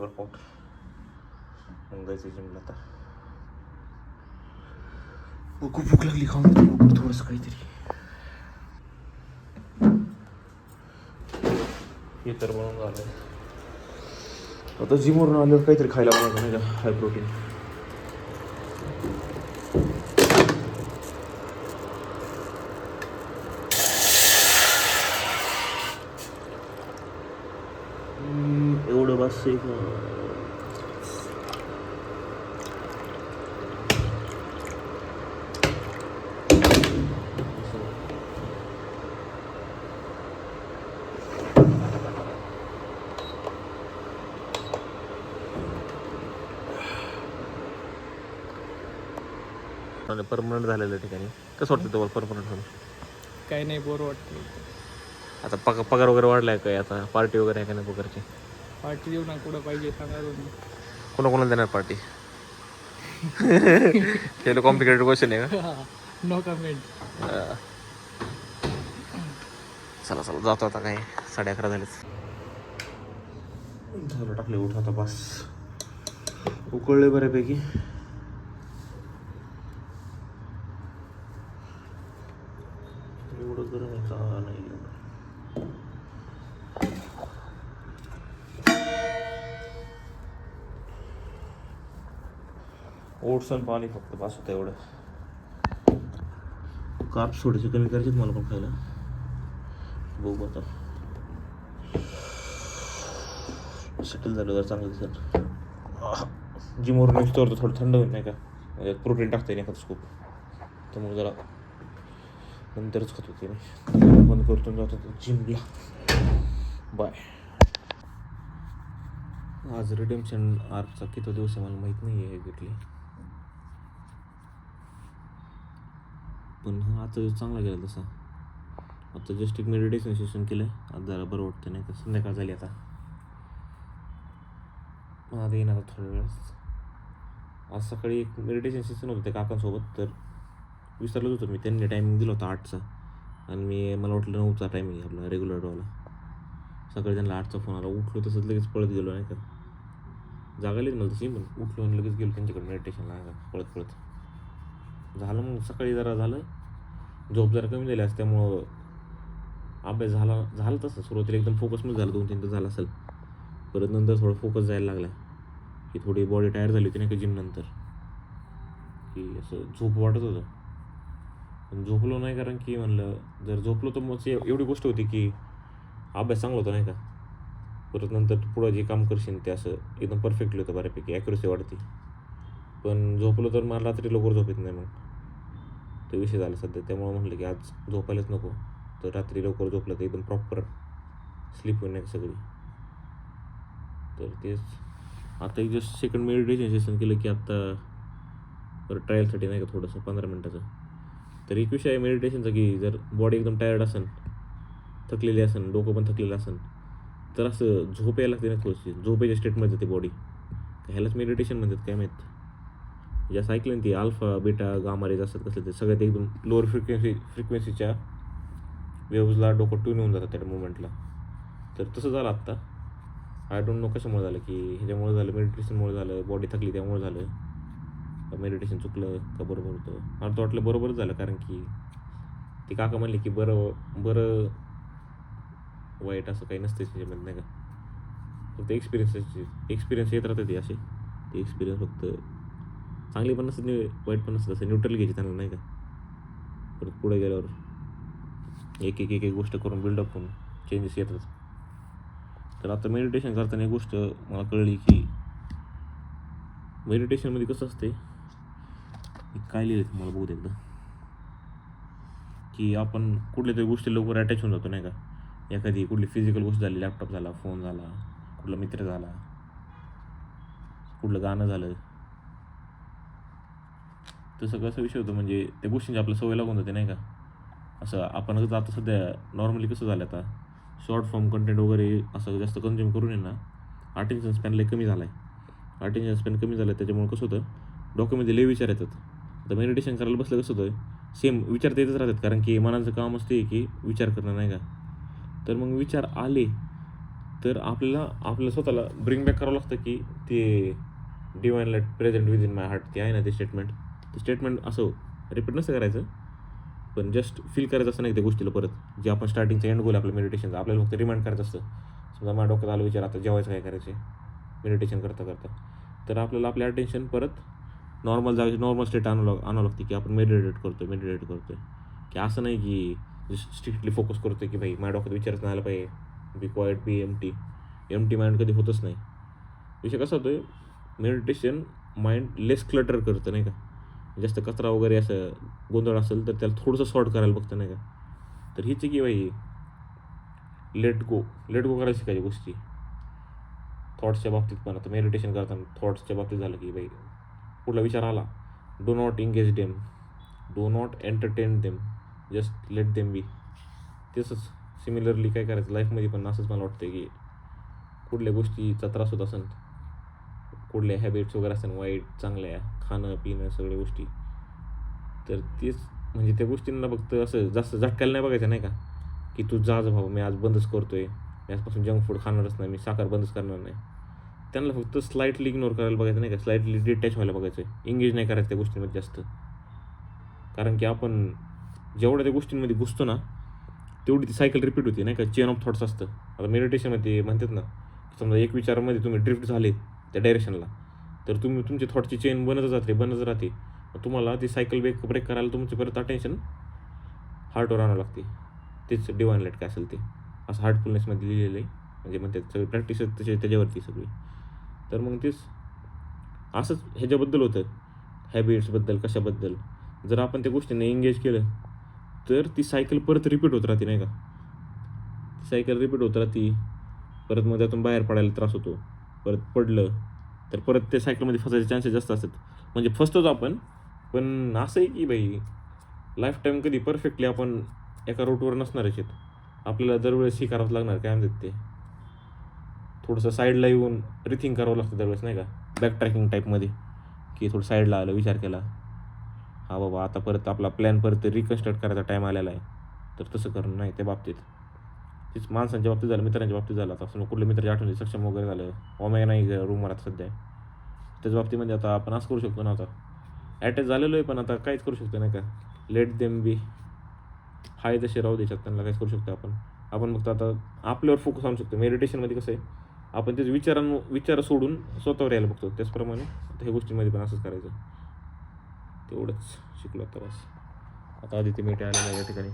Workout. मग जायचं जिमला आता. खूप भूक लागली, खाऊन घेतो थोडंसं काहीतरी. हे तर बनवून झालं. आता जिमवरून आल्यावर काहीतरी खायला बनवलं नाही का, हाय प्रोटीन. एवढं बस एक परमनंट झालेल्या ठिकाणी. कसं वाटतं तुम्हाला परमनंट होऊन? काही नाही, बोर वाटतं. आता पगार वगैरे वाढलाय काय? आता पार्टी वगैरे आहे का नाही पगारची? पार्टी देऊ ना, कुठं पाहिजे सांगा तुम्ही. कोणाकोणाला देणार पार्टी? हे कॉम्प्लिकेटेड क्वेश्चन आहे का? No comment. चला जातो आता. काय 11:30 झालेच. झालं, टाकले उठ आता बस. उकळले बऱ्यापैकी. एवढं गरम आहे का नाही? ओट्स आणि पाणी फक्त बस होतं एवढं. कार्ब्स थोडेसे कमी करायचे मला पण खायला. बघू आता. सेटल झालं जर चांगलं दिसत. जिमवरून निघतो तर थोडं थंड होईल नाही का, म्हणजे प्रोटीन टाकता येईल एखादं स्कूप. त्यामुळे जरा नंतरच खात होते मी. बंद करतो जातो जिमला. बाय. आज रिडेम्पशन आर्कचा किती दिवस आहे मला माहीत नाही आहे एक्झॅक्टली, पण हा आता चांगला गेला तसा. आता जस्ट एक मेडिटेशन सेशन केलं आहे. आज जरा बरं वाटतं नाही का. संध्याकाळ झाली आता. आता येणार थोड्या वेळेस. आज सकाळी एक मेडिटेशन सेशन होतं त्या काकांसोबत, तर विसरलंच होतं मी. त्यांनी टायमिंग दिला होता 8चा आणि मला वाटलं 9चा टायमिंग आहे आपला रेग्युलरवाला. सकाळी त्यांना 8चा फोन आला. उठलो तसंच लगेच पळत गेलो नाही का. जागालीच मला तशी, पण उठलो आणि लगेच गेलो त्यांच्याकडे मेडिटेशनला नाही का, पळत झालं. मग सकाळी जरा झालं, झोप जरा कमी झाली असं, त्यामुळं अभ्यास झाला तसं. सुरुवातीला एकदम फोकसमध्ये झालं, 2-3 तास झाला असेल. परत नंतर थोडं फोकस जायला लागला, की थोडी बॉडी टायर झाली होती नाही का जिम नंतर, की असं झोप वाटत होतं. पण झोपलो नाही, कारण की म्हणलं जर झोपलो तर मग एवढी गोष्ट होती की अभ्यास चांगला होता नाही का. परत नंतर पुढं जे काम करशील ते असं एकदम परफेक्टली होतं, बऱ्यापैकी ॲक्युरसी वाढते. पण झोपलो तर मला रात्री लवकर झोप येत नाही, मग तो विषय झाला सध्या. त्यामुळं म्हटलं की आज झोपायलाच नको, तर रात्री लवकर झोपलं तर एकदम प्रॉपर स्लीप होईल नाही सगळी. तर तेच आता एक जस्ट सेकंड मेडिटेशन सेशन केलं की आत्ता परत ट्रायलसाठी नाही का थोडंसं 15 मिनटाचं. तर एक विषय आहे मेडिटेशनचा की जर बॉडी एकदम टायर्ड असेल, थकलेली असेल, डोकं पण थकलेलं असेल, तर असं झोप यायला लागते ना थोडीशी. झोपेच्या स्टेटमध्ये जाते बॉडी. ह्यालाच मेडिटेशन म्हणतात काय माहीत. जसं ऐकलं ना, ती अल्फा बीटा गामा रेज असतात कसले ते, सगळ्यात एकदम लोअर फ्रिक्वेन्सीच्या वेव्हजला डोकं ट्यून होऊन जातं त्या मुवमेंटला. तर तसं झालं आत्ता. आय डोंट नो कशामुळे झालं, की ह्याच्यामुळे झालं, मेडिटेशनमुळे झालं, बॉडी थकली त्यामुळे झालं, मेडिटेशन चुकलं का बरोबर होतं. मला तर वाटलं बरोबरच झालं, कारण की ती काका म्हणले की बरं वाईट असं काही नसते त्याच्यामध्ये नाही का. फक्त एक्सपिरियन्स येत राहतात ते असे. ते एक्सपिरियन्स फक्त चांगली पण नसतात नाही वाईट पण नसतात, असं न्यूट्रल घ्यायची त्यांना नाही का. परत पुढे गेल्यावर एक गोष्ट करून बिल्डअप करून चेंजेस येतात. तर आता मेडिटेशन करताना एक गोष्ट मला कळली की मेडिटेशनमध्ये कसं असते, काय लिहिलं तुम्हाला बहुत एकदा, की आपण कुठल्या तरी गोष्टी लवकर अटॅच होऊन जातो नाही का. एखादी कुठली फिजिकल गोष्ट झाली, लॅपटॉप झाला, फोन झाला, कुठला मित्र झाला, कुठलं गाणं झालं, तसं कसं विषय होतं, म्हणजे त्या गोष्टींची आपल्याला सवय लागून जाते नाही का. असं आपण आता सध्या नॉर्मली कसं झालं, आता शॉर्ट फॉर्म कंटेंट वगैरे असं जास्त कन्झ्युम करून आहे ना, अटेन्शन स्पॅन लय कमी झाला आहे. अटेन्शन स्पॅन कमी झालं त्याच्यामुळे कसं होतं, डोक्यामध्ये लय विचार येतात. आता मेडिटेशन करायला बसलं कसं होतं, सेम विचार येतच राहतात, कारण की मनाचं काम असते की विचार करणं नाही का. तर मग विचार आले तर आपल्याला स्वतःला ब्रिंग बॅक करावं लागतं की ते divine light present with in my heart ते आहे ना ते स्टेटमेंट असं रिपीट नसतं करायचं, पण जस्ट फील करायचं असं नाही त्या गोष्टीला परत. जे आपण स्टार्टिंगचं एंड गोल आपलं मेडिटेशनचं आपल्याला फक्त रिमाइंड करायचं असतं. समजा माझ्या डोक्यात आलं विचार आता जेवायचं काय करायचे मेडिटेशन करता तर आपल्याला आपल्या अटेन्शन परत नॉर्मल स्टेट आणावं लागते की आपण मेडिटेट करतोय की असं नाही की स्ट्रिक्टली फोकस करतोय की भाई माझ्या डोक्यात विचारच नाही आला पाहिजे, बी क्वाईट, बी एमटी माइंड कधी होतच नाही. विषय कसा होतोय, मेडिटेशन माइंड लेस क्लटर करतं नाही का. जास्त कचरा वगैरे असं गोंधळ असेल तर त्याला थोडंसं सॉर्ट करायला बघतं नाही का. तर हीच की भाई लेट गो करायला शिकायची गोष्टी थॉट्सच्या बाबतीत. पण आता मेडिटेशन करताना थॉट्सच्या बाबतीत झालं की भाई कुठला विचार आला, do not engage them, do not entertain them, just let them be. तसंच सिमिलरली काय करायचं लाईफमध्ये पण असंच मला वाटतं की कुठल्या गोष्टीचा त्रास होत असेल, कुठल्या हॅबिट्स वगैरे असतात वाईट चांगल्या खाणं पिणं सगळ्या गोष्टी, तर तेच म्हणजे त्या गोष्टींना फक्त असं जास्त झटकायला नाही बघायचं नाही का की तू जा भाऊ मी आज बंदच करतोय, मी आजपासून जंक फूड खाणारच नाही, मी साखर बंदच करणार नाही. त्यांना फक्त स्लाइटली इग्नोर करायला बघायचं नाही का, स्लाइटली डिटॅच व्हायला बघायचं, एंगेज नाही करायचं त्या गोष्टींमध्ये जास्त. कारण की आपण जेवढ्या त्या गोष्टींमध्ये घुसतो ना तेवढी ती सायकल रिपीट होती नाही का, चेन ऑफ थॉट्स असतं. आता मेडिटेशनमध्ये म्हणतात ना, समजा एक विचारामध्ये तुम्ही ड्रिफ्ट झाले त्या डायरेक्शनला तर तुमची थॉटची चेन बनतच राहते. तुम्हाला ती सायकल ब्रेक करायला तुमची परत अटेन्शन हार्टवर आणावं लागते. तेच डिवाइन लाईट काय असेल ते असं हार्टफुलनेसमध्ये लिहिलेलं आहे. म्हणजे म्हणतात सगळी प्रॅक्टिस त्याच्यावरती सगळी. तर मग तेच असंच ह्याच्याबद्दल होतं, हॅबिट्सबद्दल कशाबद्दल. जर आपण त्या गोष्टीने एंगेज केलं तर ती सायकल परत रिपीट होत राहते नाही का. ती सायकल रिपीट होत राहते, परत मग त्यातून बाहेर पडायला त्रास होतो. परत पडलं तर परत त्या सायकलमध्ये फसायचे चान्सेस जास्त असतात. म्हणजे फसतोच आपण, पण असं आहे की भाई लाईफ टाईम कधी परफेक्टली आपण एका रूटवर नसणारच आहेत. आपल्याला दरवेळेस हे करावंच लागणार, काय म्हणतात ते थोडंसं साईडला येऊन रिथिंक करावं लागतं दरवेळेस नाही का, बॅक ट्रॅकिंग टाईपमध्ये की थोडं साईडला आलं, विचार केला, हा बाबा आता परत आपला प्लॅन परत रिकन्स्ट्रक्ट करायचा टाईम आलेला आहे. तर तसं करणं नाही त्या बाबतीत. तीच माणसांच्या बाबतीत झालं, मित्रांच्या बाबतीत झालं. आता असं कुठल्या मित्राच्या आठवणी सक्षम वगैरे झालं, ओमेगा नाही रूमवर आता सध्या, त्याच्या बाबतीमध्ये आता आपण असं करू शकतो ना, आता ॲटॅच झालेलो आहे पण आता काहीच करू शकतो नाही का, लेट देम बी, हाय तसे राहू द्यायच्यात, त्यांना काहीच करू शकतो आपण फक्त आता आपल्यावर फोकस आणू शकतो. मेडिटेशनमध्ये कसं आहे, आपण तेच विचार सोडून स्वतःवर यायला बघतो. त्याचप्रमाणे आता ह्या गोष्टींमध्ये पण असंच करायचं. तेवढंच शिकलो आता बस. आता आधी ते मीटिंग आलेलं आहे या ठिकाणी.